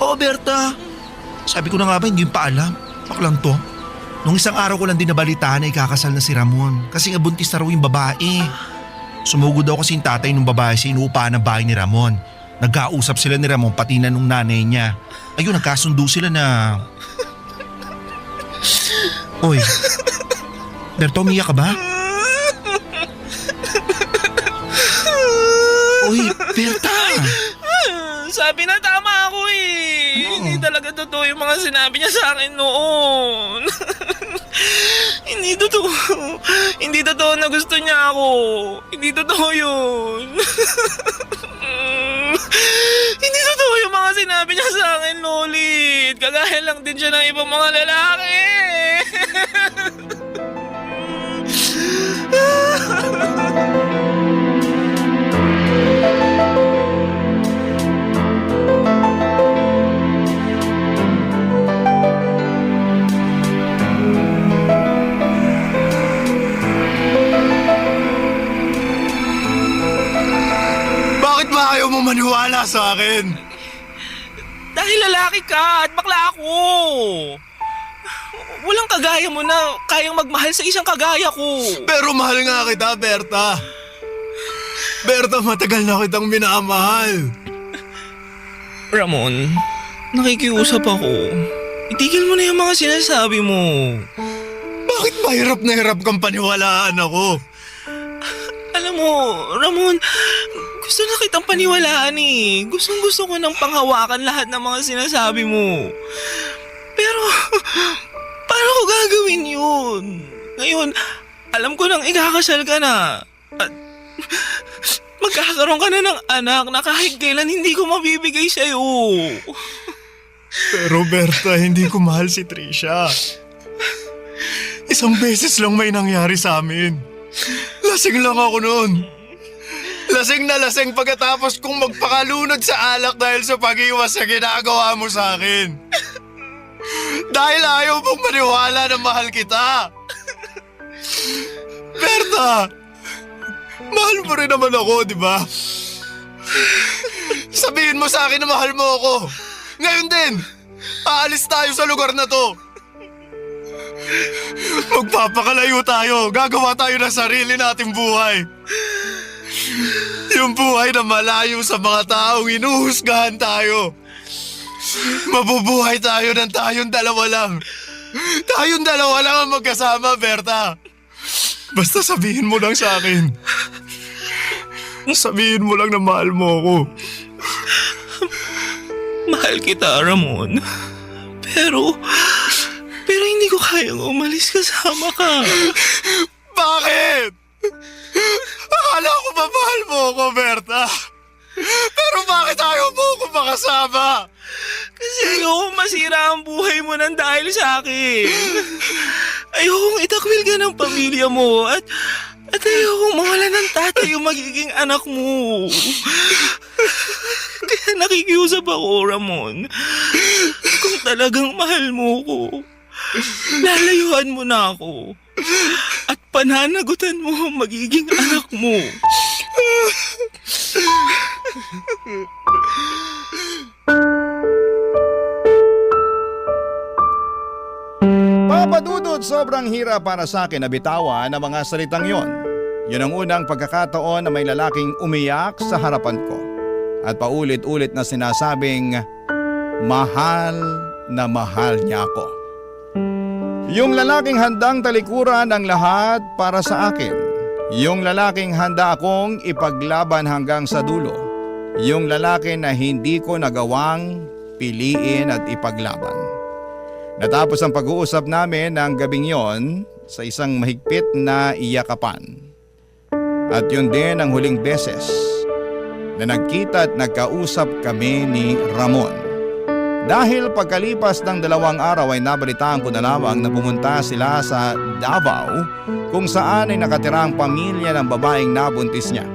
Oo, Berta. Sabi ko na nga ba, hindi yung paalam. Baklang to. Nung isang araw ko lang din nabalitaan na ikakasal na si Ramon kasi nga buntis na raw yung babae. Sumugod daw kasi yung tatay ng babae sa inuupahan ng bahay ni Ramon. Nagkausap sila ni Ramon pati na nung nanay niya. Ayun, nagkasundo sila na… Oy, Berto, umiyak ka ba? Uy, Berta! Sabi na tama ako eh. Ano? Hindi talaga totoo yung mga sinabi niya sa akin noon. Hindi totoo. Hindi totoo na gusto niya ako. Hindi totoo yun. Hindi totoo yung mga sinabi niya sa akin, Lolit. Kagaya lang din siya ng ibang mga lalaki. Bakit ba ayaw mo maniwala sa akin? Dahil lalaki ka at bakla ako. Walang kagaya mo na kayang magmahal sa isang kagaya ko. Pero mahal nga kita, Berta. Berta, matagal na kitang minamahal. Ramon, nakikiusap ako. Itigil mo na yung mga sinasabi mo. Bakit ba hirap na hirap kang paniwalaan ako? Alam mo, Ramon, gusto na kitang paniwalaan eh. Gustong gusto ko nang panghawakan lahat ng mga sinasabi mo. Pero, paano ko gagawin yun? Ngayon, alam ko nang ikakasal ka na. At magkakaroon ka na ng anak na kahit kailan hindi ko mabibigay sa'yo. Pero Berta, hindi ko mahal si Trisha. Isang beses lang may nangyari sa amin. Lasing lang ako noon. Lasing na lasing pagkatapos kong magpakalunod sa alak dahil sa pag-iwas sa ginagawa mo sa akin. Dahil ayaw mong maniwala na mahal kita. Berta, mahal mo rin naman ako, di ba? Sabihin mo sa akin na mahal mo ako. Ngayon din, aalis tayo sa lugar na to. Magpapakalayo tayo. Gagawa tayo ng sarili nating buhay. Yung buhay na malayo sa mga taong inuhusgahan tayo. Mabubuhay tayo ng tayong dalawa lang. Tayong dalawa lang ang magkasama, Berta. Basta sabihin mo lang sa akin. Sabihin mo lang na mahal mo ako. Mahal kita, Ramon. Pero hindi ko kayang umalis kasama ka. Bakit? Akala ko ba mahal mo ako, Berta? Pero bakit ayaw mo ako makasama? Kasi ayokong masira ang buhay mo nang dahil sa akin. Ayokong itakwil ka ng pamilya mo at ayokong mawala ng tatay yung magiging anak mo. Kaya nakikiusap ako, Ramon. Kung talagang mahal mo ko, lalayuan mo na ako. At pananagutan mo ang magiging anak mo. Papadudod, sobrang hirap para sa akin na bitawan ang mga salitang yon. Yun ang unang pagkakataon na may lalaking umiyak sa harapan ko. At paulit-ulit na sinasabing, mahal na mahal niya ako. Yung lalaking handang talikuran ang lahat para sa akin. Yung lalaking handa akong ipaglaban hanggang sa dulo. Yung lalaki na hindi ko nagawang piliin at ipaglaban. Natapos ang pag-uusap namin ng gabing yon sa isang mahigpit na iyakapan. At yun din ang huling beses na nagkita at nagkausap kami ni Ramon. Dahil pagkalipas ng 2 araw ay nabalitaan ko na lamang na pumunta sila sa Davao kung saan ay nakatira ang pamilya ng babaeng nabuntis niya.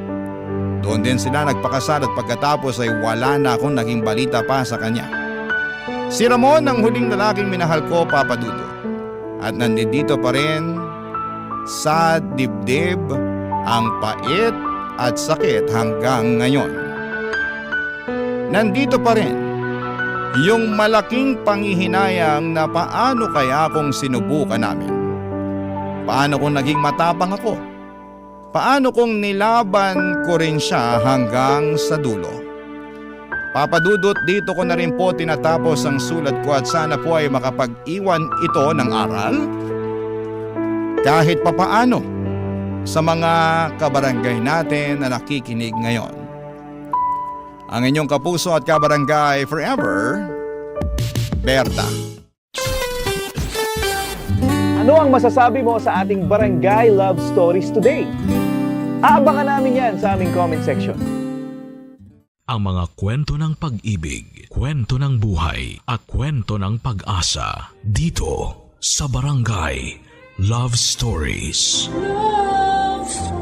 Doon din sila nagpakasal at pagkatapos ay wala na akong naging balita pa sa kanya. Si Ramon ang huling lalaking minahal ko, Papa Dudo. At nandito pa rin sa dibdib ang pait at sakit hanggang ngayon. Nandito pa rin Yung malaking panghihinayang na paano kaya kung sinubukan namin? Paano kung naging matapang ako? Paano kung nilaban ko rin siya hanggang sa dulo? Papadudot, dito ko na rin po tinatapos ang sulat ko at sana po ay makapag-iwan ito ng aral kahit papaano sa mga kabarangay natin na nakikinig ngayon. Ang inyong kapuso at kabarangay forever, Berta. Ano ang masasabi mo sa ating Barangay Love Stories today? Aabangan namin yan sa aming comment section. Ang mga kwento ng pag-ibig, kwento ng buhay, at kwento ng pag-asa dito sa Barangay Love Stories. Love Stories.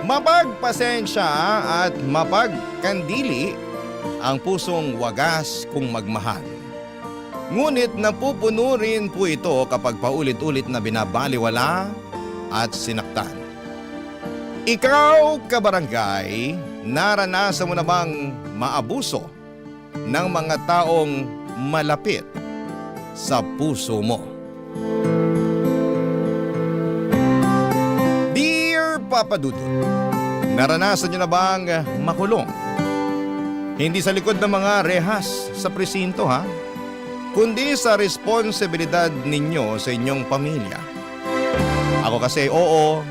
Mapagpasensya at mapagkandili ang pusong wagas kung magmahal. Ngunit napupuno rin po ito kapag paulit-ulit na binabaliwala at sinaktan. Ikaw, kabarangay, naranasan mo na bang maabuso ng mga taong malapit sa puso mo? Dear Papa Dudut, naranasan nyo na bang makulong? Hindi sa likod ng mga rehas sa presinto ha, kundi sa responsibilidad ninyo sa inyong pamilya. Ako kasi oo,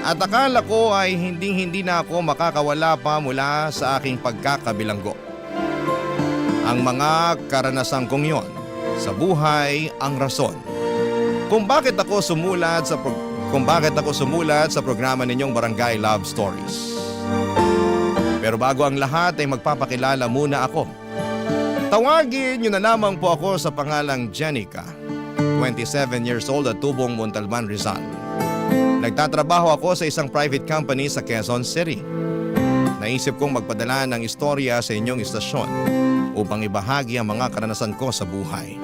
at akala ko ay hindi na ako makakawala pa mula sa aking pagkakabilanggo. Ang mga karanasan kong yon sa buhay ang rason kung bakit ako sumulat sa programa ninyong Barangay Love Stories. Pero bago ang lahat ay magpapakilala muna ako. Tawagin niyo na lamang po ako sa pangalang Jenica, 27 years old at tubong Montalban, Rizal. Nagtatrabaho ako sa isang private company sa Quezon City. Naisip kong magpadala ng istorya sa inyong istasyon upang ibahagi ang mga karanasan ko sa buhay.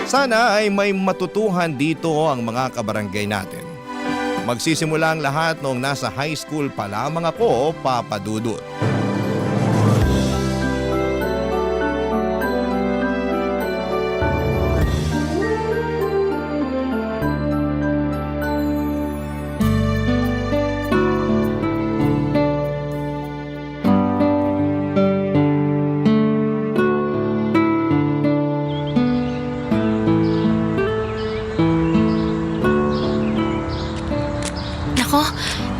Sana ay may matutuhan dito ang mga kabarangay natin. Magsisimula ang lahat noong nasa high school pa lamang ako, Papa Dudut.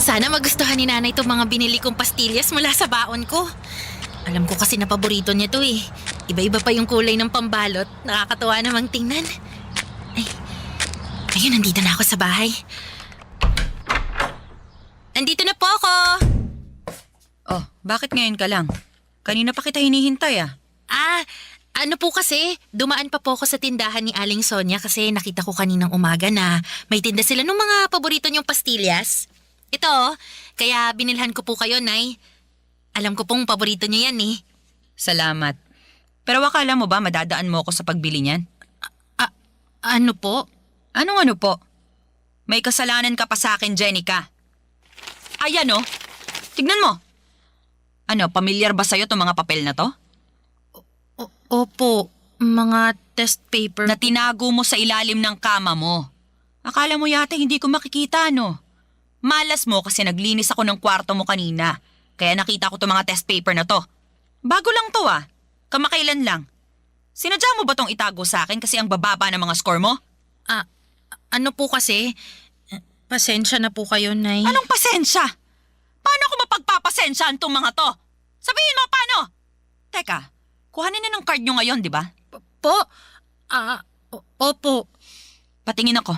Sana magustuhan ni nanay itong mga binili kong pastillas mula sa baon ko. Alam ko kasi na paborito niya to eh. Iba-iba pa yung kulay ng pambalot. Nakakatuwa namang tingnan. Ayun, nandito na ako sa bahay. Nandito na po ako! Oh, bakit ngayon ka lang? Kanina pa kita hinihintay ah. Ano po kasi, dumaan pa po ako sa tindahan ni Aling Sonia kasi nakita ko kaninang umaga na may tinda sila ng mga paborito niyong pastillas. Ito, kaya binilhan ko po kayo, Nay. Alam ko pong paborito niyo yan eh. Salamat. Pero akala mo ba madadaan mo ako sa pagbili niyan? Ano po? Anong ano po? May kasalanan ka pa sa akin, Jenica. Ayan oh, tignan mo. Ano, pamilyar ba sa'yo itong mga papel na to? Opo, mga test paper. Na tinago mo sa ilalim ng kama mo. Akala mo yata hindi ko makikita, no? Malas mo kasi naglinis ako ng kwarto mo kanina. Kaya nakita ko itong mga test paper na to. Bago lang to ah. Kamakailan lang. Sinadya mo ba tong itago sa akin kasi ang bababa ng mga score mo? Ano po kasi? Pasensya na po kayo, Nay. Anong pasensya? Paano ko mapagpapasensyahan tong mga to? Sabihin mo paano? Teka, kuhanin na ng card nyo ngayon, di ba? Opo. Patingin ako.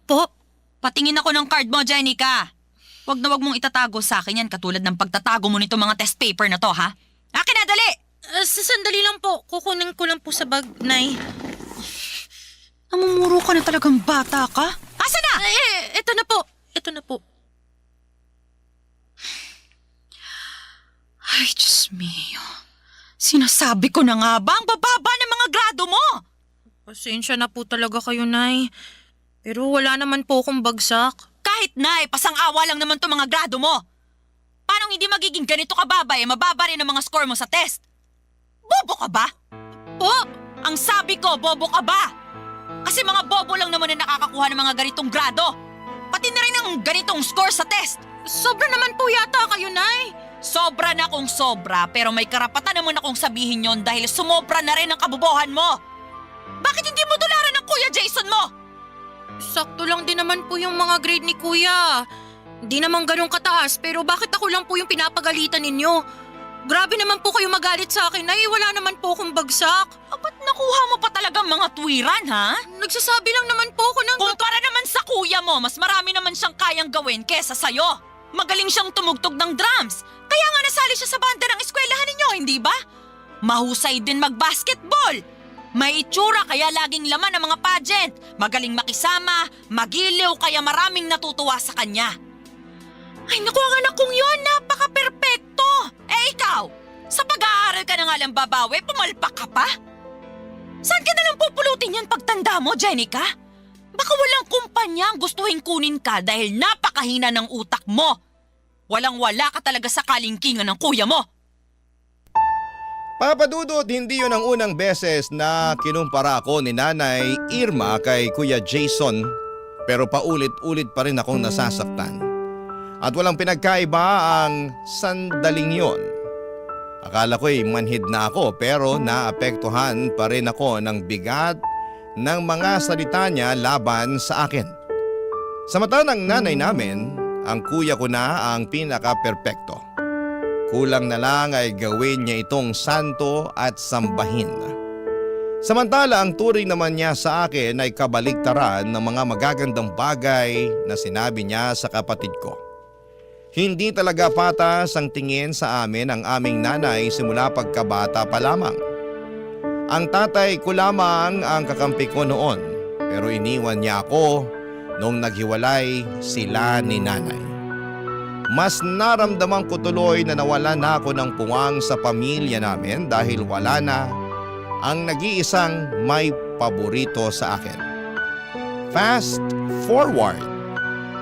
Po? Patingin ako ng card mo, Jenica. Wag na wag mong itatago sa akin yan katulad ng pagtatago mo nito mga test paper na to, ha? Akin na, dali! Sandali lang po. Kukunin ko lang po sa bag, Nay. Namumuro ka na talagang bata ka. Asa na? Ito na po. Ito na po. Ay, Diyos mio. Sinasabi ko na nga ba ang bababa ng mga grado mo? Pasensya na po talaga kayo, Nay. Pero wala naman po akong bagsak. Kahit na, pasang-awa lang naman to mga grado mo. Paano paanong hindi magiging ganito kababa mababa rin ang mga score mo sa test? Bobo ka ba? Po, Ang sabi ko, bobo ka ba? Kasi mga bobo lang naman na nakakakuha ng mga ganitong grado. Pati na rin ang ganitong score sa test. sobra naman po yata kayo, Nay. Sobra na kung sobra, pero may karapatan naman akong sabihin yon dahil sumobra na rin ang kabobohan mo. Bakit hindi mo tularan ng Kuya Jason mo? Sakto lang din naman po yung mga grade ni Kuya. Di naman ganun kataas, pero bakit ako lang po yung pinapagalitan ninyo? Grabe naman po kayo magalit sa akin, Nay. Wala naman po akong bagsak. Ba't nakuha mo pa talagang mga tuwiran, ha? Nagsasabi lang naman po ako ng... Kumpara naman sa kuya mo, mas marami naman siyang kayang gawin kesa sa'yo. Magaling siyang tumugtog ng drums. Kaya nga nasali siya sa banda ng eskwelahan ninyo, hindi ba? Mahusay din mag-basketball. May itsura kaya laging laman ng mga pageant. Magaling makisama, magiliw kaya maraming natutuwa sa kanya. Ay naku, ang anak kong yun, napaka-perpekto. Ikaw, sa pag-aaral ka na nga lang babawi, pumalpak ka pa? Saan ka nalang pupulutin yan pagtanda mo, Jenica? Baka walang kumpanya ang gustuhin kunin ka dahil napakahina ng utak mo. Walang-wala ka talaga sa kalingkingan ng kuya mo. Papadudot, hindi yun ang unang beses na kinumpara ako ni Nanay Irma kay Kuya Jason. Pero paulit-ulit pa rin akong nasasaktan. At walang pinagkaiba ang sandaling yon. Akala ko'y manhid na ako pero naapektuhan pa rin ako ng bigat ng mga salita niya laban sa akin. Sa mata ng nanay namin, ang kuya ko na ang pinaka-perpekto. Kulang na lang ay gawin niya itong santo at sambahin. Samantala ang turing naman niya sa akin ay kabaligtaran ng mga magagandang bagay na sinabi niya sa kapatid ko. Hindi talaga patas ang tingin sa amin ang aming nanay simula pagkabata pa lamang. Ang tatay ko lamang ang kakampi ko noon pero iniwan niya ako nung naghiwalay sila ni nanay. Mas naramdaman ko tuloy na nawala na ako ng puwang sa pamilya namin dahil wala na ang nag-iisang may paborito sa akin. Fast forward.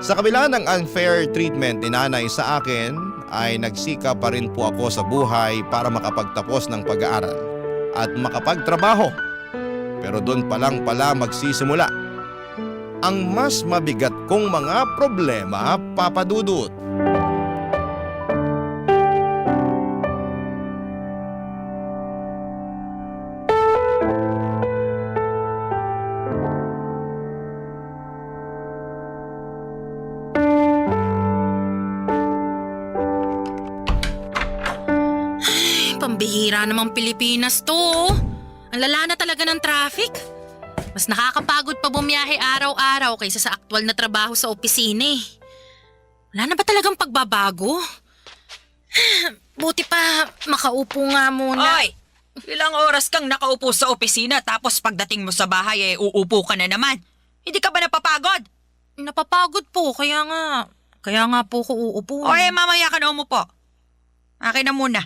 Sa kabila ng unfair treatment ni nanay sa akin ay nagsika pa rin po ako sa buhay para makapagtapos ng pag-aaral at makapagtrabaho. Pero doon pa lang pala magsisimula ang mas mabigat kong mga problema, Papadudut. Pambihira namang Pilipinas to. Ang lala na talaga ng traffic. Mas nakakapagod pa bumiyahe araw-araw kaysa sa aktual na trabaho sa opisina eh. Wala na ba talagang pagbabago? Buti pa makaupo nga muna. Oy! Ilang oras kang nakaupo sa opisina tapos pagdating mo sa bahay uupo ka na naman. Hindi ka ba napapagod? Napapagod po, kaya nga po ko uupo. O mamaya ka na umupo. Akin na muna.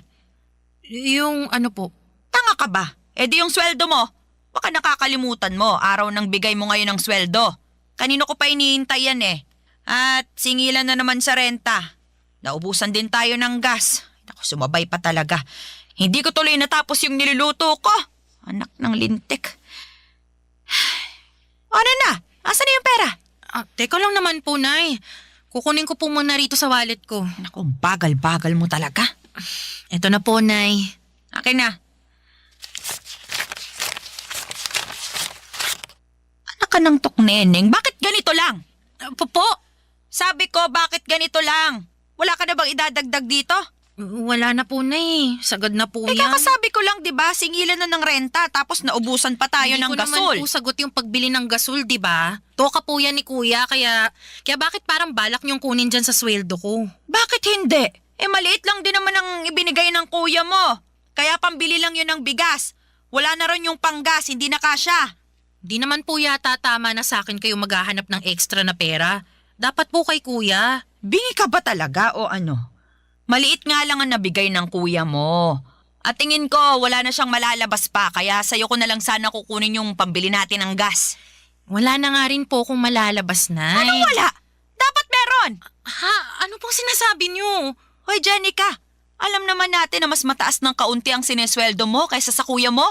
Yung ano po? Tanga ka ba? Di yung sweldo mo. Baka nakakalimutan mo, araw ng bigay mo ngayon ng sweldo. Kanino ko pa iniintay yan eh. At singilan na naman sa renta. Naubusan din tayo ng gas. Naku, sumabay pa talaga. Hindi ko tuloy natapos yung niluluto ko. Anak ng lintik. Ano na? Asan na yung pera? Teka lang naman po, Nay. Kukunin ko po muna rito sa wallet ko. Naku, bagal-bagal mo talaga. Eto na po, Nay. Akin na. Anak ka ng tukneneng, bakit ganito lang? Po? Sabi ko, bakit ganito lang? Wala ka na bang idadagdag dito? Wala na po, Nay. Sagad na po yan. Kakasabi ko lang, di ba? Singilan na ng renta, tapos naubusan pa tayo ng gasol. Hindi ko naman po sagot yung pagbili ng gasol, di ba? Toka po yan ni Kuya, kaya bakit parang balak niyong kunin dyan sa sweldo ko? Bakit hindi? Maliit lang din naman ang ibinigay ng kuya mo. Kaya pambili lang yun ng bigas. Wala na ron yung panggas, hindi na kasya. Di naman po yata tama na sa akin kayo maghahanap ng extra na pera. Dapat po kay Kuya. Bingi ka ba talaga o ano? Maliit nga lang ang nabigay ng kuya mo. At tingin ko, wala na siyang malalabas pa, kaya sa'yo ko na lang sana kukunin yung pambili natin ng gas. Wala na nga rin po kung malalabas, Nay. Anong wala? Dapat meron! Ha? Ano pong sinasabi niyo? Hoy, Jenica, alam naman natin na mas mataas ng kaunti ang sinesweldo mo kaysa sa kuya mo.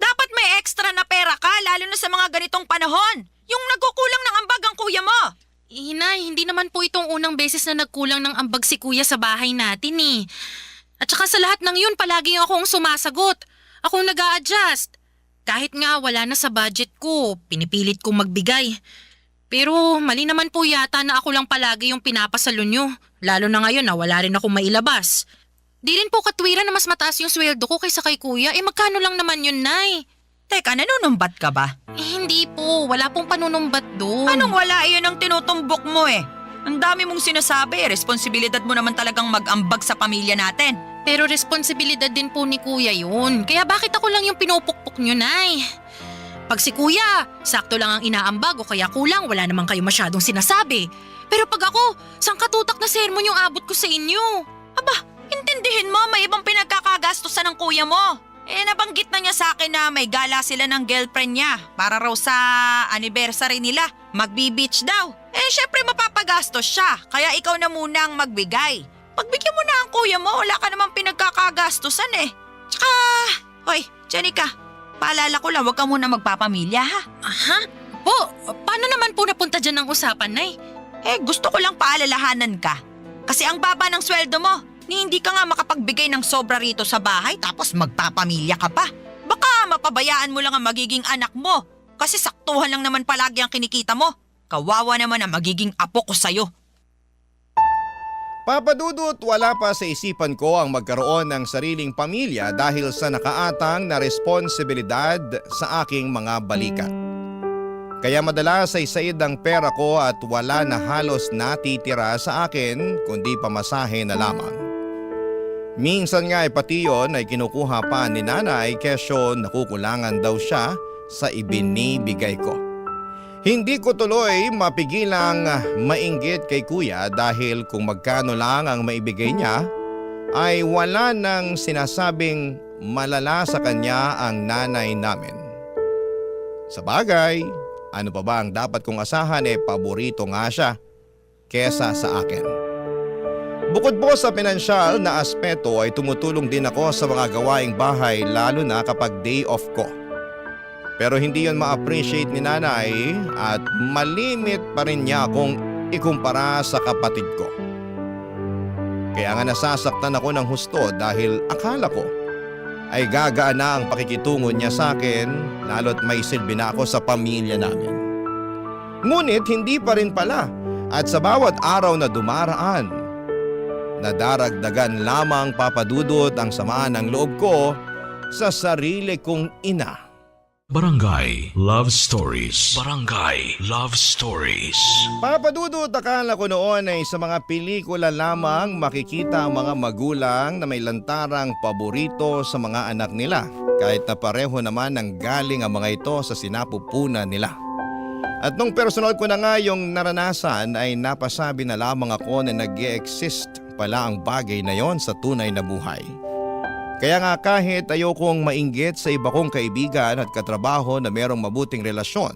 Dapat may extra na pera ka, lalo na sa mga ganitong panahon. Yung nagkukulang ng ambag ang kuya mo. Hinay, hindi naman po itong unang beses na nagkulang ng ambag si kuya sa bahay natin eh. At saka sa lahat ng yun, palagi akong sumasagot. Akong nag-a-adjust. Kahit nga wala na sa budget ko, pinipilit kong magbigay. Pero mali naman po yata na ako lang palagi yung pinapasalo nyo. Lalo na ngayon na wala rin akong mailabas. Di rin po katwira na mas mataas yung sweldo ko kaysa kay kuya. Magkano lang naman yun, Nay? Teka, nanunumbat ka ba? Hindi po. Wala pong panunumbat doon. Anong wala? Iyon ang tinutumbok mo eh. Ang dami mong sinasabi. Responsibilidad mo naman talagang mag-ambag sa pamilya natin. Pero responsibilidad din po ni kuya yun. Kaya bakit ako lang yung pinupukpok nyo, Nay? Pag si kuya, sakto lang ang inaambag o kaya kulang, wala naman kayo masyadong sinasabi. Pero pag ako, sangkatutak na sermon yung abot ko sa inyo. Aba, intindihin mo, may ibang pinagkakagastusan ng kuya mo. Nabanggit na niya sa akin na may gala sila ng girlfriend niya para raw sa anniversary nila. Magbi-beach daw. Syempre mapapagastos siya, kaya ikaw na muna ang magbigay. Pagbigyan mo na ang kuya mo, wala ka namang pinagkakagastusan eh. Tsaka, hoy, Jenica, paalala ko lang, huwag ka muna magpapamilya ha. Aha? Po, paano naman po napunta dyan ang usapan, Nay? Gusto ko lang paalalahanan ka. Kasi ang baba ng sweldo mo, ni hindi ka nga makapagbigay ng sobra rito sa bahay tapos magpapamilya ka pa. Baka mapabayaan mo lang ang magiging anak mo. Kasi saktuhan lang naman palagi ang kinikita mo. Kawawa naman ang magiging apo ko sa'yo. Papa Dudut, wala pa sa isipan ko ang magkaroon ng sariling pamilya dahil sa nakaatang na responsibilidad sa aking mga balikat. Kaya madalas ay said ang pera ko at wala na halos natitira sa akin kundi pamasahe na lamang. Minsan nga ay pati yun ay kinukuha pa ni nanay kesyo nakukulangan daw siya sa ibinibigay ko. Hindi ko tuloy mapigilang mainggit kay kuya dahil kung magkano lang ang maibigay niya ay wala nang sinasabing malala sa kanya ang nanay namin. Sa bagay, ano pa ba ang dapat kong asahan paborito nga siya kesa sa akin. Bukod po sa pinansyal na aspeto ay tumutulong din ako sa mga gawaing bahay lalo na kapag day off ko. Pero hindi yon ma-appreciate ni nanay at malimit pa rin niya akong ikumpara sa kapatid ko. Kaya nga nasasaktan ako ng husto dahil akala ko ay gagaan na ang pakikitungo niya sa akin lalo't may silbi na ako sa pamilya namin. Ngunit hindi pa rin pala at sa bawat araw na dumaraan, nadaragdagan lamang papadudot ang samaan ng loob ko sa sarili kong ina. Barangay Love Stories. Barangay Love Stories. Papadudot, akala ko noon ay sa mga pelikula lamang makikita ang mga magulang na may lantarang paborito sa mga anak nila kahit na pareho naman ang galing ang mga ito sa sinapupunan nila. At nung personal ko na nga yung naranasan ay napasabi na lamang ako na nag-e-exist pala ang bagay na yon sa tunay na buhay. Kaya nga kahit ayokong mainggit sa iba kong kaibigan at katrabaho na merong mabuting relasyon,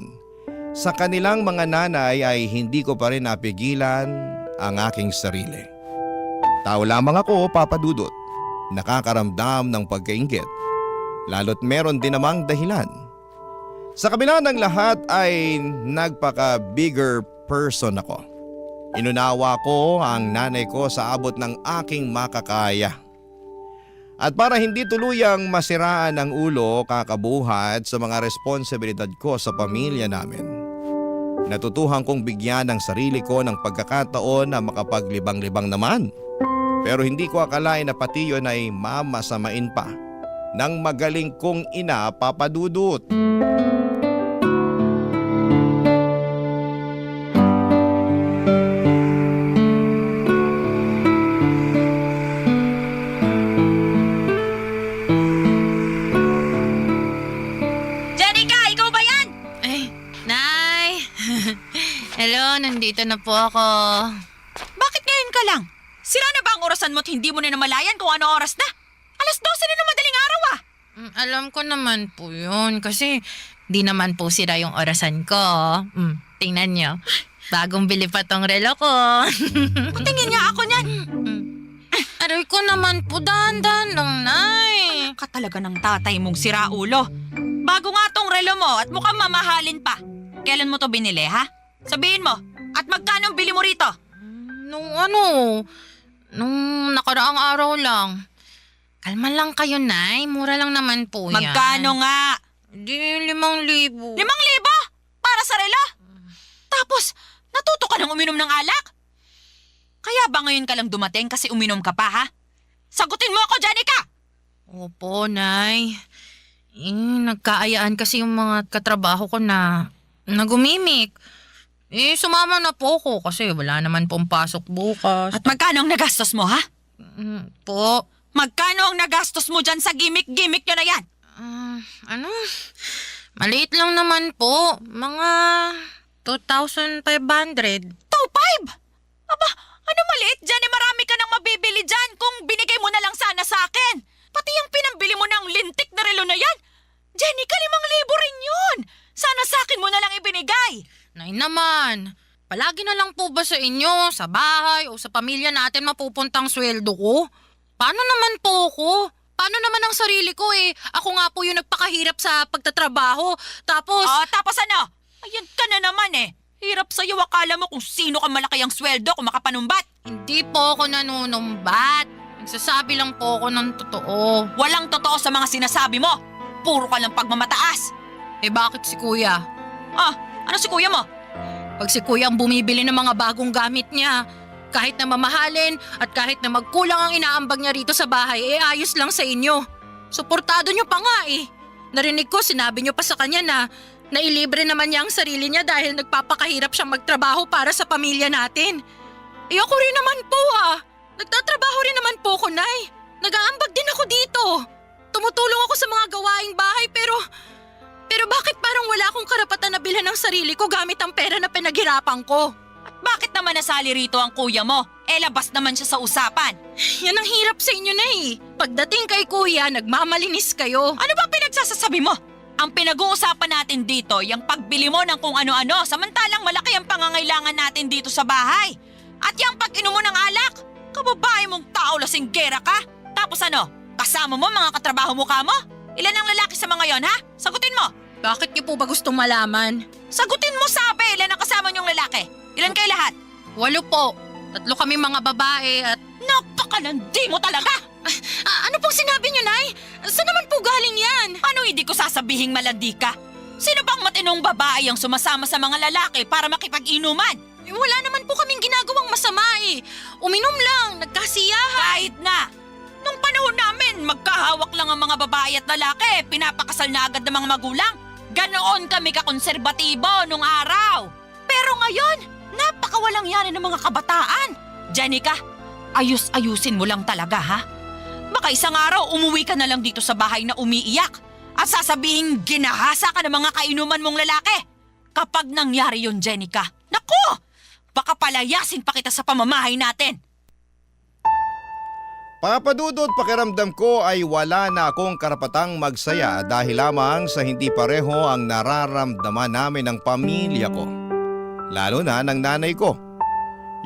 sa kanilang mga nanay ay hindi ko pa rin napigilan ang aking sarili. Tao lamang ako, Papa Dudut, nakakaramdam ng pagkainggit, lalo't meron din namang dahilan. Sa kabila ng lahat ay nagpaka-bigger person ako. Inunawa ko ang nanay ko sa abot ng aking makakaya. At para hindi tuluyang masiraan ang ulo kakabuhat sa mga responsibilidad ko sa pamilya namin, natutuhan kong bigyan ng sarili ko ng pagkakataon na makapaglibang-libang naman. Pero hindi ko akalain na pati yun ay mamasamain pa ng magaling kong ina, Papa Dudut. Hello, nandito na po ako. Bakit ngayon ka lang? Sira na ba ang orasan mo at hindi mo na namalayan kung ano oras na? 12:00 na ng madaling araw ah! Alam ko naman po yun kasi di naman po sira yung orasan ko. Tingnan nyo, bagong bili pa tong relo ko. Tingin niya ako niyan. Aray ko naman po, dahan-dahan lang, Nay. Ka talaga ng tatay mong siraulo. Bago nga tong relo mo at mukhang mamahalin pa. Kailan mo to binili, ha? Sabihin mo. At magkano ang bili mo rito? Nung nakaraang araw lang. Kalma lang kayo, Nay. Mura lang naman po yan. Magkano nga? Di, 5,000. 5,000? Para sa relo? Tapos, natuto ka ng uminom ng alak? Kaya ba ngayon ka lang dumating kasi uminom ka pa, ha? Sagutin mo ako, Janica! Opo, Nay. Nagkaayaan kasi yung mga katrabaho ko na nagumimik. Sumama na po ko kasi wala naman pong pasok bukas. At magkano ang nagastos mo, ha? Po, Magkano ang nagastos mo dyan sa gimmick-gimmick nyo na yan? Maliit lang naman po. Mga 2,500. 2,500? Aba, ano maliit dyan? Marami ka nang mabibili dyan kung binigay mo na lang sana sa akin. Pati yung pinambili mo ng lintik na relo na yan. Jenica, 5,000 rin yun. Sana sa akin mo na lang ibinigay. Nay naman, palagi na lang po ba sa inyo, sa bahay o sa pamilya natin mapupuntang sweldo ko? Paano naman po ako? Paano naman ang sarili ko eh? Ako nga po yung nagpakahirap sa pagtatrabaho. Tapos... Tapos ano? Ayan ka na naman eh. Hirap sa'yo, akala mo kung sino ka malaki ang sweldo kung makapanumbat. Hindi po ako nanunumbat. Nagsasabi lang po ako ng totoo. Walang totoo sa mga sinasabi mo. Puro ka lang pagmamataas. Bakit si kuya? Ano si kuya mo? Pag si kuya ang bumibili ng mga bagong gamit niya, kahit na mamahalin at kahit na magkulang ang inaambag niya rito sa bahay, ayos lang sa inyo. Suportado niyo pa nga eh. Narinig ko, sinabi niyo pa sa kanya na nailibre naman niya ang sarili niya dahil nagpapakahirap siyang magtrabaho para sa pamilya natin. Ako rin naman po Nagtatrabaho rin naman po ko, Nay. Nag-aambag din ako dito. Tumutulong ako sa mga gawaing bahay pero bakit parang wala akong karapatan na bilhan ng sarili ko gamit ang pera na pinaghirapan ko? At bakit naman nasali rito ang kuya mo? Labas naman siya sa usapan. Yan ang hirap sa inyo, Nay. Pagdating kay kuya, nagmamalinis kayo. Ano ba pinagsasasabi mo? Ang pinag-uusapan natin dito, yung pagbili mo ng kung ano-ano, samantalang malaki ang pangangailangan natin dito sa bahay. At yung pag-inom mo ng alak, kababae mong tao lasinggera ka. Tapos ano, kasama mo mga katrabaho mo ka mo? Ilan ang lalaki sa mga yon, ha? Sagutin mo. Bakit niyo po ba gustong malaman? Sagutin mo, sabi, ilan ang kasama niyong lalaki? Ilan kayo lahat? 8 po. 3 kami mga babae at... Napakalandi mo talaga! ano pong sinabi niyo, Nay? Saan naman po galing yan? Ano hindi ko sasabihing malandi ka? Sino bang matinong babae ang sumasama sa mga lalaki para makipag-inuman? Wala naman po kaming ginagawang masama eh. Uminom lang, nagkasiyahan. Kahit na! Nung panahon namin, magkahawak lang ang mga babae at lalaki. Pinapakasal na agad ng mga magulang. Ganoon kami kakonserbatibo nung araw. Pero ngayon, napakawalang yan ng mga kabataan. Janica, ayus-ayusin mo lang talaga, ha? Baka isang araw umuwi ka na lang dito sa bahay na umiiyak at sasabihin ginahasa ka ng mga kainuman mong lalaki. Kapag nangyari yun, Janica, naku! Baka palayasin pa kita sa pamamahay natin. Papadudot, pakiramdam ko ay wala na akong karapatang magsaya dahil lamang sa hindi pareho ang nararamdaman namin ng pamilya ko. Lalo na ng nanay ko.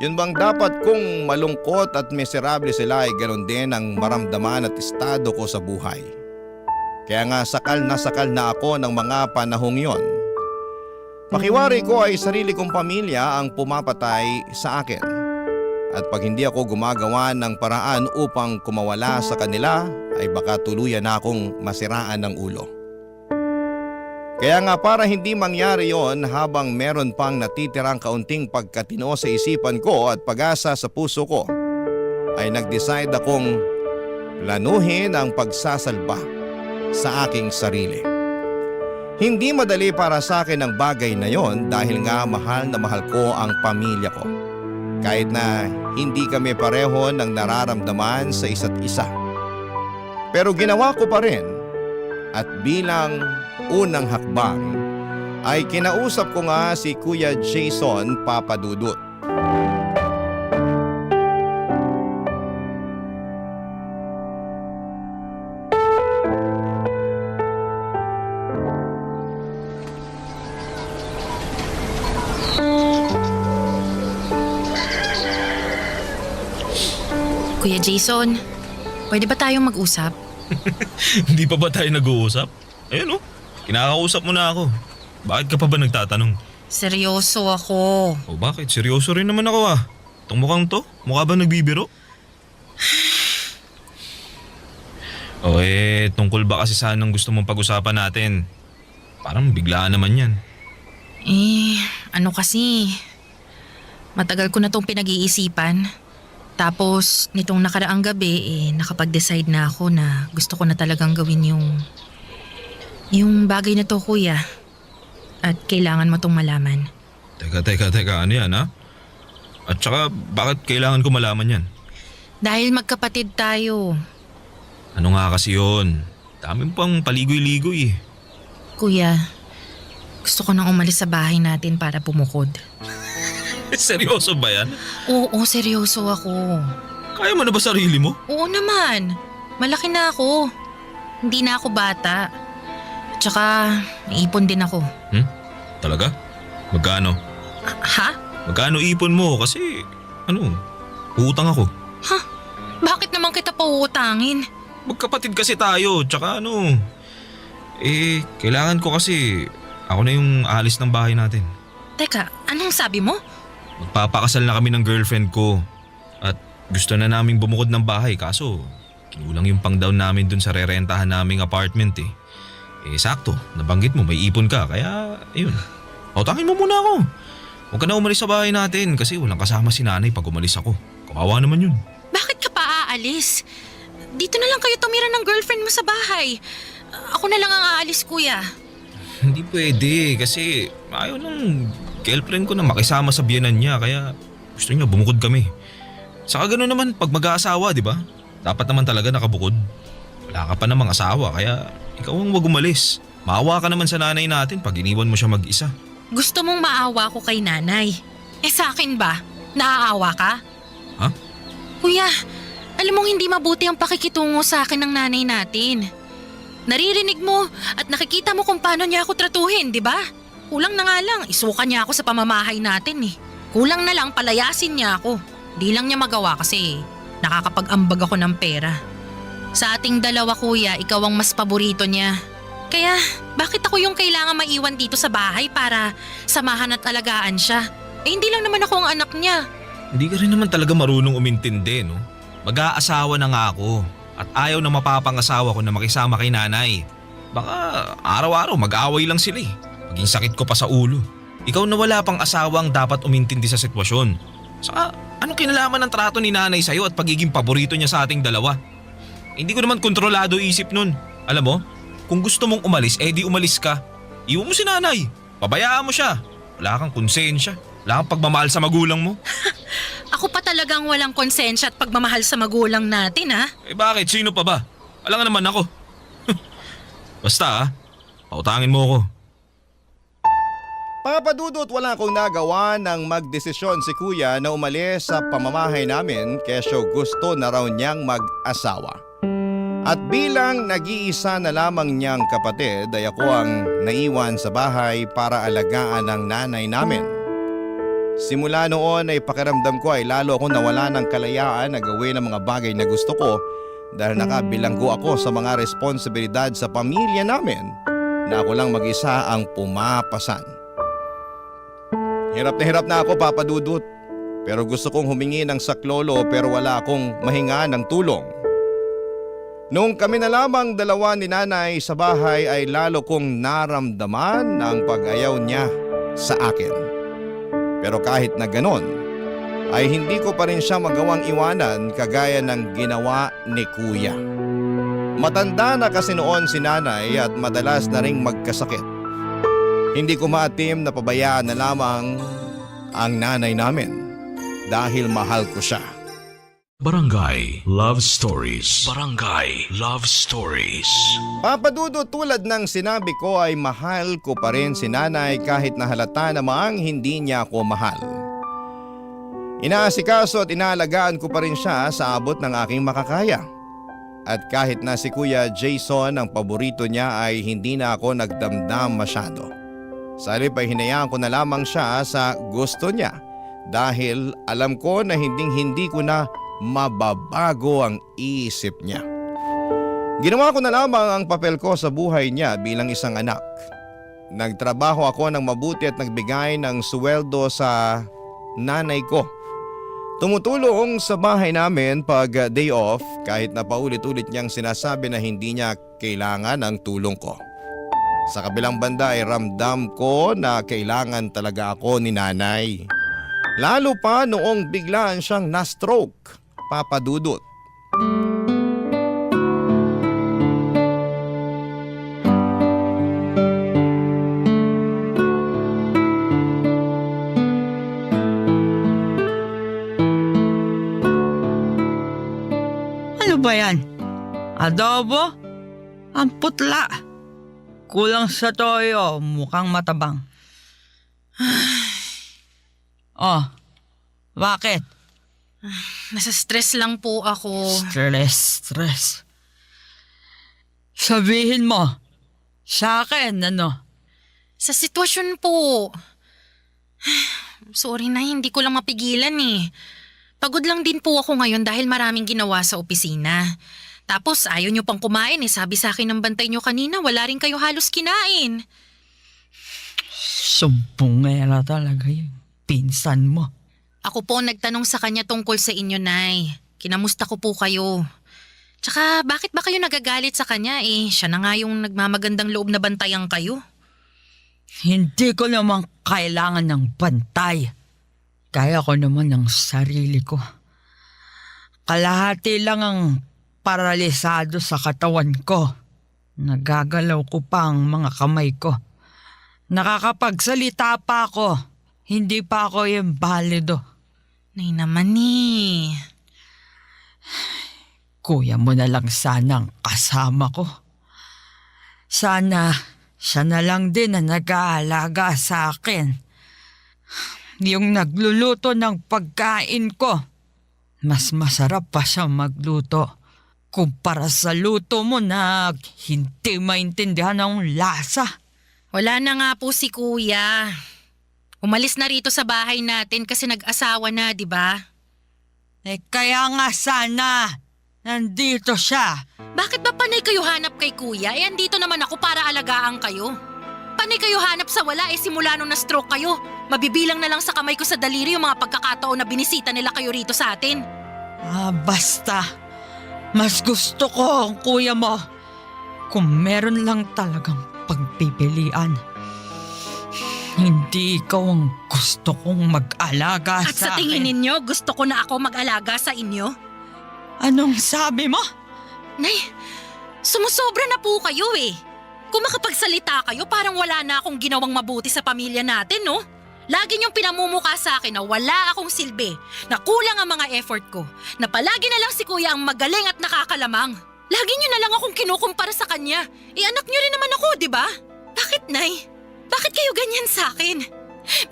Yun bang dapat kung malungkot at miserable sila ay ganoon din ang maramdaman at estado ko sa buhay. Kaya nga sakal na ako ng mga panahong yon. Pakiwari ko ay sarili kong pamilya ang pumapatay sa akin. At pag hindi ako gumagawa ng paraan upang kumawala sa kanila, ay baka tuluyan na akong masiraan ng ulo. Kaya nga para hindi mangyari yon habang meron pang natitirang kaunting pagkatino sa isipan ko at pag-asa sa puso ko, ay nag-decide akong planuhin ang pagsasalba sa aking sarili. Hindi madali para sa akin ang bagay na yon dahil nga mahal na mahal ko ang pamilya ko. Kahit na hindi kami pareho ng nararamdaman sa isa't isa. Pero ginawa ko pa rin at bilang unang hakbang ay kinausap ko nga si Kuya Jason Papadudut. Kuya Jason, pwede ba tayong mag-usap? Hindi pa ba tayo nag-uusap? Ayun kinakausap mo na ako. Bakit ka pa ba nagtatanong? Seryoso ako. O bakit? Seryoso rin naman ako Itong mukhang to, mukha ba nagbibiro? Tungkol ba kasi sanang gusto mong pag-usapan natin? Parang biglaan naman yan. Ano kasi? Matagal ko na tong pinag-iisipan. Tapos, nitong nakaraang gabi, nakapag-decide na ako na gusto ko na talagang gawin yung bagay na to, kuya. At kailangan mo tong malaman. Teka, ano yan At saka, bakit kailangan ko malaman yan? Dahil magkapatid tayo. Ano nga kasi yun? Dami pang paligoy-ligoy Kuya, gusto ko nang umalis sa bahay natin para bumukod. Seryoso ba yan? Oo, seryoso ako. Kaya mo na ba sarili mo? Oo naman. Malaki na ako. Hindi na ako bata. At saka, naipon din ako. Talaga? Magkano? Ha? Magkano ipon mo? Kasi, utang ako. Bakit naman kita pauutangin? Magkapatid kasi tayo, tsaka kailangan ko kasi ako na yung alis ng bahay natin. Teka, anong sabi mo? Magpapakasal na kami ng girlfriend ko at gusto na naming bumukod ng bahay kaso kinulang yung pang-down namin dun sa rerentahan naming apartment sakto, nabanggit mo may ipon ka kaya ayun, pautangin mo muna ako. Huwag ka na umalis sa bahay natin kasi walang kasama si nanay pag umalis ako. Kawawa naman yun. Bakit ka pa aalis? Dito na lang kayo tumira ng girlfriend mo sa bahay. Ako na lang ang aalis, kuya. Hindi pwede kasi ayaw ng girlfriend ko na makisama sa biyenan niya kaya gusto niya bumukod kami. Saka gano'n naman pag mag-aasawa, di ba? Dapat naman talaga nakabukod. Wala ka pa namang asawa kaya ikaw ang wag umalis. Maawa ka naman sa nanay natin pag iniwan mo siya mag-isa. Gusto mong maawa ko kay nanay. Sa akin ba? Naaawa ka? Ha? Kuya, alam mong hindi mabuti ang pakikitungo sa akin ng nanay natin. Naririnig mo at nakikita mo kung paano niya ako tratuhin, di ba? Kulang na nga lang, isuka niya ako sa pamamahay natin Kulang na lang palayasin niya ako. Di lang niya magawa kasi nakakapag-ambag ako ng pera. Sa ating dalawa, kuya, ikaw ang mas paborito niya. Kaya bakit ako yung kailangan maiwan dito sa bahay para samahan at alagaan siya? Hindi lang naman ako ang anak niya. Hindi ka rin naman talaga marunong umintindi, no? Mag-aasawa na nga ako at ayaw na mapapangasawa ko na makisama kay nanay. Baka araw-araw mag-away lang sila Maging sakit ko pa sa ulo. Ikaw na wala pang asawang dapat umintindi sa sitwasyon. Saka anong kinalaman ng trato ni nanay sa'yo at pagiging paborito niya sa ating dalawa? Hindi ko naman kontrolado isip nun. Alam mo, kung gusto mong umalis, di umalis ka. Iwan mo si nanay. Pabayaan mo siya. Wala kang konsensya. Wala kang pagmamahal sa magulang mo. Ako pa talagang walang konsensya at pagmamahal sa magulang natin, ha? Bakit? Sino pa ba? Alam naman ako. Basta pautangin mo ako. Papadudot, wala akong nagawa nang magdesisyon si kuya na umalis sa pamamahay namin kesyo gusto na raw niyang mag-asawa. At bilang nag-iisa na lamang niyang kapatid ay ako ang naiwan sa bahay para alagaan ng nanay namin. Simula noon ay pakiramdam ko ay lalo akong nawala ng kalayaan na gawin ang mga bagay na gusto ko dahil nakabilanggo ako sa mga responsibilidad sa pamilya namin na ako lang mag-isa ang pumapasan. Hirap na ako, Papa Dudut, pero gusto kong humingi ng saklolo pero wala akong mahinga ng tulong. Noong kami na lamang dalawa ni nanay sa bahay ay lalo kong naramdaman ang pag-ayaw niya sa akin. Pero kahit na ganon, ay hindi ko pa rin siya magawang iwanan kagaya ng ginawa ni kuya. Matanda na kasi noon si nanay at madalas na ring magkasakit. Hindi ko maatim na pabayaan na lamang ang nanay namin dahil mahal ko siya. Barangay Love Stories. Barangay Love Stories. Papadudo, tulad ng sinabi ko ay mahal ko pa rin si nanay kahit na halata namang hindi niya ako mahal. Inaasikaso at inaalagaan ko pa rin siya sa abot ng aking makakaya. At kahit na si Kuya Jason ang paborito niya ay hindi na ako nagdamdam masyado. Sa halip ay hinayaan ko na lamang siya sa gusto niya dahil alam ko na hindi ko na mababago ang isip niya. Ginawa ko na lamang ang papel ko sa buhay niya bilang isang anak. Nagtrabaho ako ng mabuti at nagbigay ng sweldo sa nanay ko. Tumutulong sa bahay namin pag day off kahit na paulit-ulit niyang sinasabi na hindi niya kailangan ang tulong ko. Sa kabilang banda ay ramdam ko na kailangan talaga ako ni nanay. Lalo pa noong biglaan siyang na-stroke, Papa Dudut. Ano ba yan? Adobo? Ang putla. Kulang sa toyo, mukhang matabang. Oh, bakit? Nasa stress lang po ako. Stress. Sabihin mo, sa akin ano? Sa sitwasyon po. Sorry na, hindi ko lang mapigilan eh. Pagod lang din po ako ngayon dahil maraming ginawa sa opisina. Tapos ayaw nyo pang kumain eh. Sabi sa akin ng bantay nyo kanina, wala rin kayo halos kinain. Sumpungera talaga yung pinsan mo. Ako po nagtanong sa kanya tungkol sa inyo, Nay. Kinamusta ko po kayo. Tsaka bakit ba kayo nagagalit sa kanya eh? Siya na nga yung nagmamagandang loob na bantayan kayo. Hindi ko naman kailangan ng bantay. Kaya ko naman ng sarili ko. Kalahati lang ang paralisado sa katawan ko. Nagagalaw ko pa ang mga kamay ko. Nakakapagsalita pa ako. Hindi pa ako imbalido. Nay naman eh. Kuya mo na lang sana ang kasama ko. Sana siya na lang din na nag-aalaga sa akin. Yung nagluluto ng pagkain ko. Mas masarap pa siya magluto kumpara sa luto mo na hindi maintindihan ang lasa. Wala na nga po si Kuya. Umalis na rito sa bahay natin kasi nag-asawa na, di ba? Eh kaya nga sana nandito siya. Bakit ba panay kayo hanap kay Kuya? Eh andito naman ako para alagaan kayo. Panay kayo hanap sa wala eh simula nung na-stroke kayo. Mabibilang na lang sa kamay ko sa daliri yung mga pagkakataon na binisita nila kayo rito sa atin. Basta. Mas gusto ko ang kuya mo. Kung meron lang talagang pagpipilian. Hindi ikaw ang gusto kong mag-alaga At sa tingin ninyo, gusto ko na ako mag-alaga sa inyo? Anong sabi mo? Nay, sumusobra na po kayo eh. Kung makapagsalita kayo, parang wala na akong ginawang mabuti sa pamilya natin, no? Lagi niyong pinamumuka sa akin na wala akong silbi, na kulang ang mga effort ko, na palagi na lang si Kuya ang magaling at nakakalamang. Lagi niyo na lang akong kinukumpara sa kanya. Anak niyo rin naman ako, di ba? Bakit, Nay? Bakit kayo ganyan sa akin?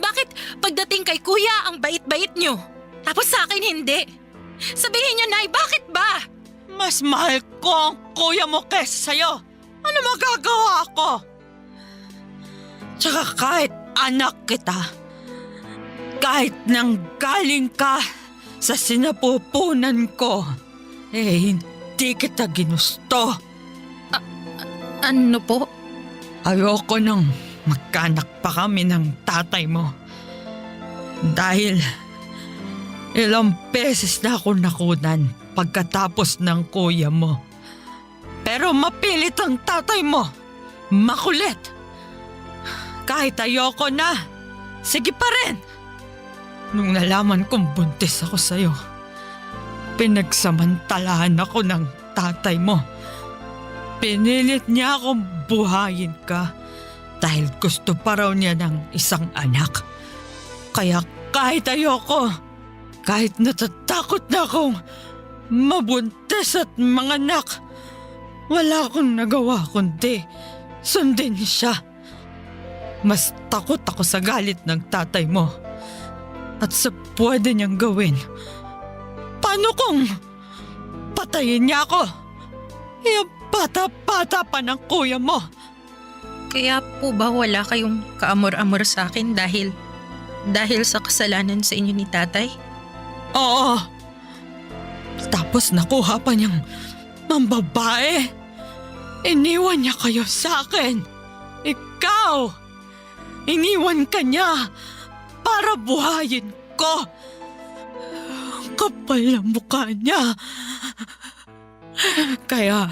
Bakit pagdating kay Kuya ang bait-bait niyo? Tapos sa akin hindi? Sabihin niyo, Nay, bakit ba? Mas mahal ko ang kuya mo kesa sa'yo. Ano magagawa ko? Tsaka kahit anak kita, kahit nang galing ka sa sinapupunan ko, hindi kita ginusto. Ano po? Ayoko nang magkanak pa kami ng tatay mo. Dahil ilang beses na ako nakunan pagkatapos ng kuya mo. Pero mapilit ang tatay mo. Makulit. Kahit ayoko na, sige pa rin. Nung nalaman kong buntis ako sa'yo, pinagsamantalahan ako ng tatay mo. Pinilit niya akong buhayin ka dahil gusto pa raw niya ng isang anak. Kaya kahit ayoko, kahit natatakot na akong mabuntis at manganak, wala akong nagawa kundi sundin siya. Mas takot ako sa galit ng tatay mo at sa pwede niyang gawin. Paano kung patayin niya ako? Yung bata-bata pa ng kuya mo. Kaya po ba wala kayong kaamor-amor sa akin dahil sa kasalanan sa inyo ni tatay? Oo. Tapos nakuha pa niyang mambabae. Iniwan niya kayo sa akin. Ikaw! Iniwan ka niya para buhayin ko. Ang kapal ng mukha niya. Kaya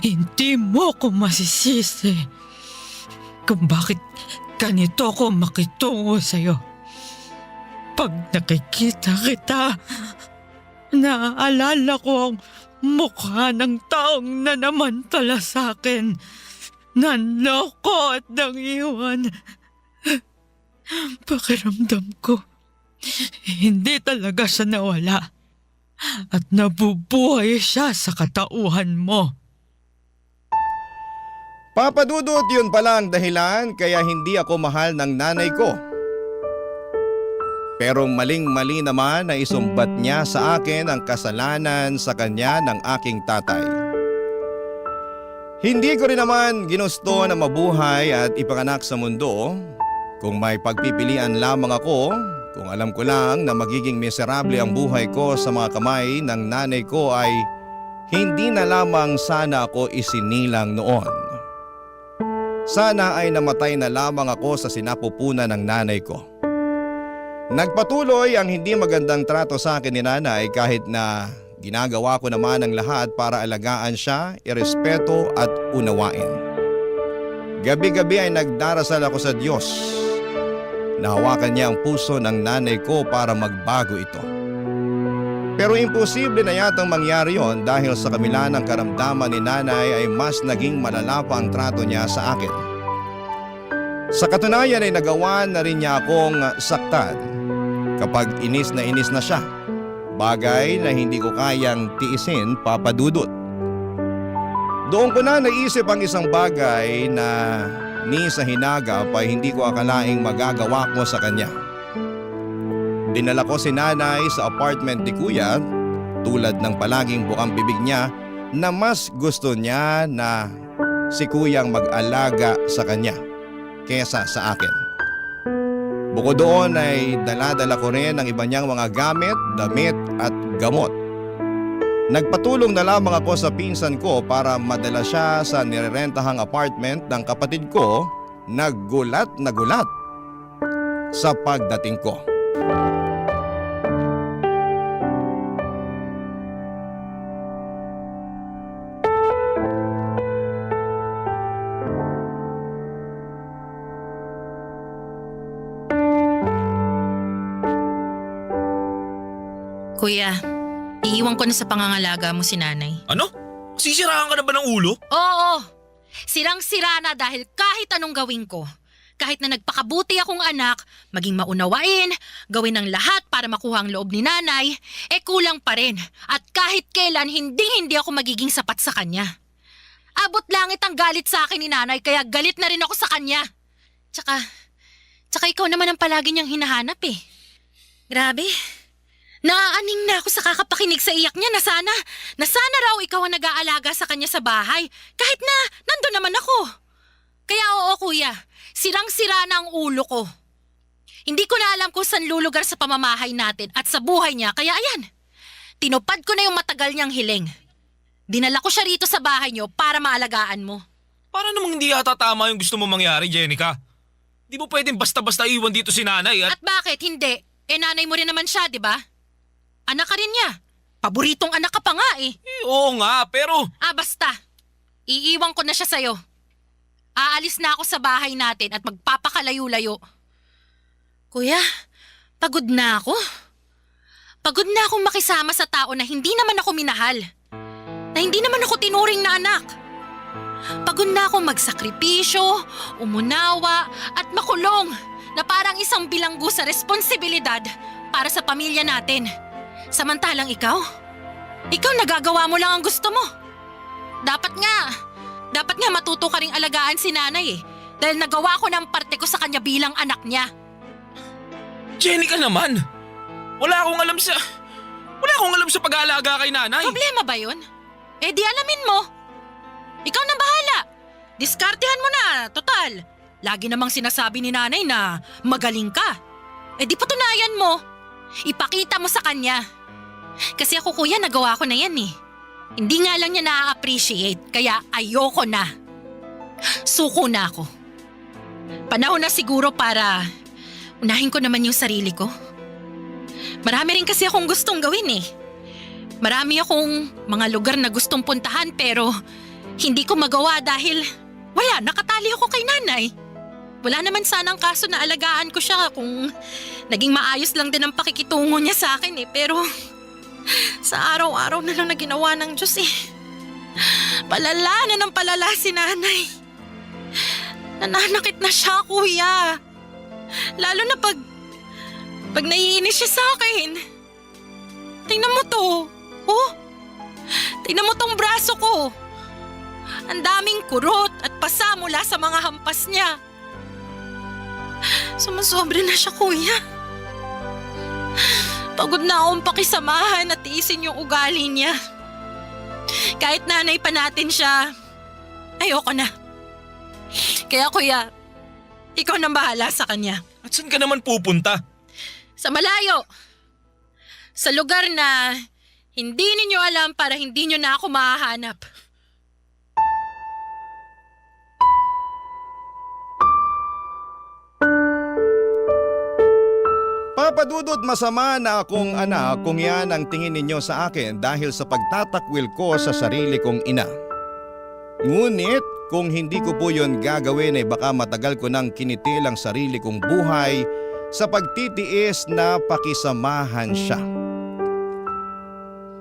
hindi mo ko masisisi kung bakit ganito ko makitungo sa'yo. Pag nakikita kita, naaalala ko ang mukha ng taong nanamantala sa akin. Nanloko at nangiwan. Pakiramdam ko, hindi talaga siya nawala. At nabubuhay siya sa katauhan mo. Papa Dudut, yun pala ang dahilan kaya hindi ako mahal ng nanay ko. Pero maling-mali naman na isumbat niya sa akin ang kasalanan sa kanya ng aking tatay. Hindi ko rin naman ginusto na mabuhay at ipanganak sa mundo. Kung may pagpipilian lamang ako, kung alam ko lang na magiging miserable ang buhay ko sa mga kamay ng nanay ko ay hindi na lamang sana ako isinilang noon. Sana ay namatay na lamang ako sa sinapupunan ng nanay ko. Nagpatuloy ang hindi magandang trato sa akin ni nanay kahit na ginagawa ko naman ang lahat para alagaan siya, irespeto at unawain. Gabi-gabi ay nagdarasal ako sa Diyos. Nahawakan niya ang puso ng nanay ko para magbago ito. Pero imposible na yatang mangyari yon dahil sa kabila ng karamdaman ni nanay ay mas naging malala pa ang trato niya sa akin. Sa katunayan ay nagawa na rin niya akong saktan kapag inis na siya. Bagay na hindi ko kayang tiisin, Papa Dudut. Doon ko na naisip ang isang bagay na ni sa hinagap ay hindi ko akalaing magagawa ko sa kanya. Dinala ko si nanay sa apartment ni Kuya tulad ng palaging bukang bibig niya na mas gusto niya na si Kuyang mag-alaga sa kanya kesa sa akin. Bukod doon ay dala-dala ko rin ang iba niyang mga gamit, damit at gamot. Nagpatulong na lamang ako sa pinsan ko para madala siya sa nirerentahang apartment ng kapatid ko. Nagulat na gulat sa pagdating ko. Kuya, iiwan ko na sa pangangalaga mo si nanay. Ano? Sisiraan ka na ba ng ulo? Oo, sirang-sira na dahil kahit anong gawin ko. Kahit na nagpakabuti akong anak, maging maunawain, gawin ang lahat para makuha ang loob ni nanay, kulang pa rin. At kahit kailan, hindi ako magiging sapat sa kanya. Abot langit ang galit sa akin ni nanay, kaya galit na rin ako sa kanya. Tsaka ikaw naman ang palagi niyang hinahanap eh. Grabe. Naaaning na ako sa kakapakinig sa iyak niya na sana raw ikaw ang nag-aalaga sa kanya sa bahay. Kahit na nandun naman ako. Kaya oo kuya, sirang-sira na ang ulo ko. Hindi ko na alam kung saan lulugar sa pamamahay natin at sa buhay niya. Kaya ayan, tinupad ko na yung matagal niyang hiling. Dinala ko siya rito sa bahay niyo para maalagaan mo. Para namang hindi yata tama yung gusto mo mangyari, Jenica. Di mo pwedeng basta-basta iwan dito si nanay at... At bakit hindi? Nanay mo rin naman siya, di ba? Anak ka rin niya. Paboritong anak ka pa nga eh. Oo nga, pero... Basta. Iiwan ko na siya sa'yo. Aalis na ako sa bahay natin at magpapakalayo-layo. Kuya, pagod na ako. Pagod na akong makisama sa tao na hindi naman ako minahal. Na hindi naman ako tinuring na anak. Pagod na akong magsakripisyo, umunawa at makulong na parang isang bilanggo sa responsibilidad para sa pamilya natin. Samantalang ikaw nagagawa mo lang ang gusto mo. Dapat nga matuto ka ring alagaan si nanay eh. Dahil nagawa ko ng parte ko sa kanya bilang anak niya. Jenica naman! Wala akong alam sa pag-aalaga kay nanay. Problema ba yun? Di alamin mo. Ikaw nang bahala. Diskartehan mo na, total. Lagi namang sinasabi ni nanay na magaling ka. Di patunayan mo. Ipakita mo sa kanya. Kasi ako kuya, nagawa ko na yan eh. Hindi nga lang niya na-appreciate, kaya ayoko na. Suko na ako. Panahon na siguro para unahin ko naman yung sarili ko. Marami rin kasi akong gustong gawin eh. Marami akong mga lugar na gustong puntahan pero hindi ko magawa dahil wala, nakatali ako kay nanay. Wala naman sanang kaso na alagaan ko siya kung naging maayos lang din ang pakikitungo niya sa akin eh. Pero sa araw-araw na lang na ginawa ng Diyos eh. Palala na ng palala si nanay. Nananakit na siya, kuya. Lalo na pag naiinis siya sa akin. Tingnan mo to. Oh, tingnan mo tong braso ko. Ang daming kurot at pasa mula sa mga hampas niya. Sumusobra na siya, kuya. Pagod na akong pakisamahan at tiisin yung ugali niya. Kahit nanay pa natin siya, ayoko na. Kaya kuya, ikaw nang bahala sa kanya. At saan ka naman pupunta? Sa malayo. Sa lugar na hindi ninyo alam para hindi nyo na ako mahahanap. Papadudot, masama na akong anak kung yan ang tingin ninyo sa akin dahil sa pagtatakwil ko sa sarili kong ina. Ngunit kung hindi ko po yun gagawin ay baka matagal ko nang kinitil ang sarili kong buhay sa pagtitiis na pakisamahan siya.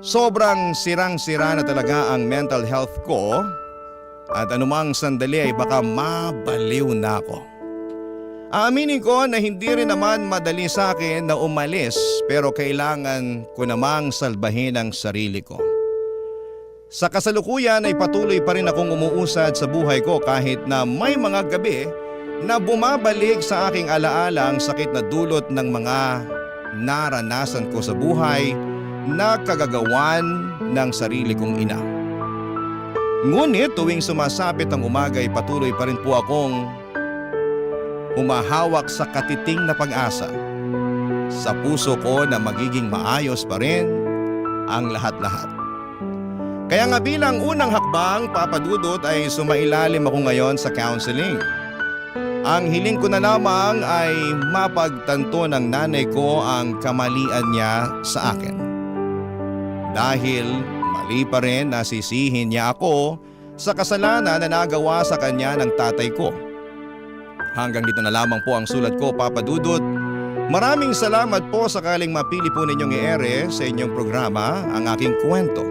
Sobrang sirang-sira na talaga ang mental health ko at anumang sandali ay baka mabaliw na ako. Aaminin ko na hindi rin naman madali sa akin na umalis pero kailangan ko namang salbahin ang sarili ko. Sa kasalukuyan ay patuloy pa rin akong umuusad sa buhay ko kahit na may mga gabi na bumabalik sa aking alaala ang sakit na dulot ng mga naranasan ko sa buhay na kagagawan ng sarili kong ina. Ngunit tuwing sumasapit ang umaga ay patuloy pa rin po akong humahawak sa katiting na pag-asa sa puso ko na magiging maayos pa rin ang lahat-lahat. Kaya nga bilang unang hakbang, papadudot, ay sumailalim ako ngayon sa counseling. Ang hiling ko na lamang ay mapagtanto ng nanay ko ang kamalian niya sa akin. Dahil mali pa rin na sisihin niya ako sa kasalanan na nagawa sa kanya ng tatay ko. Hanggang dito na lamang po ang sulat ko, papadudot. Maraming salamat po sakaling mapili po ninyong i-ere sa inyong programa ang aking kwento.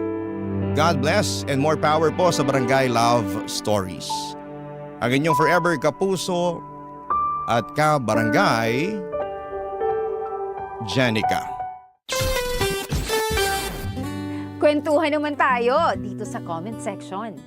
God bless and more power po sa Barangay Love Stories. Ang inyong forever kapuso at ka-barangay, Jenica. Kwentuhan naman tayo dito sa comment section.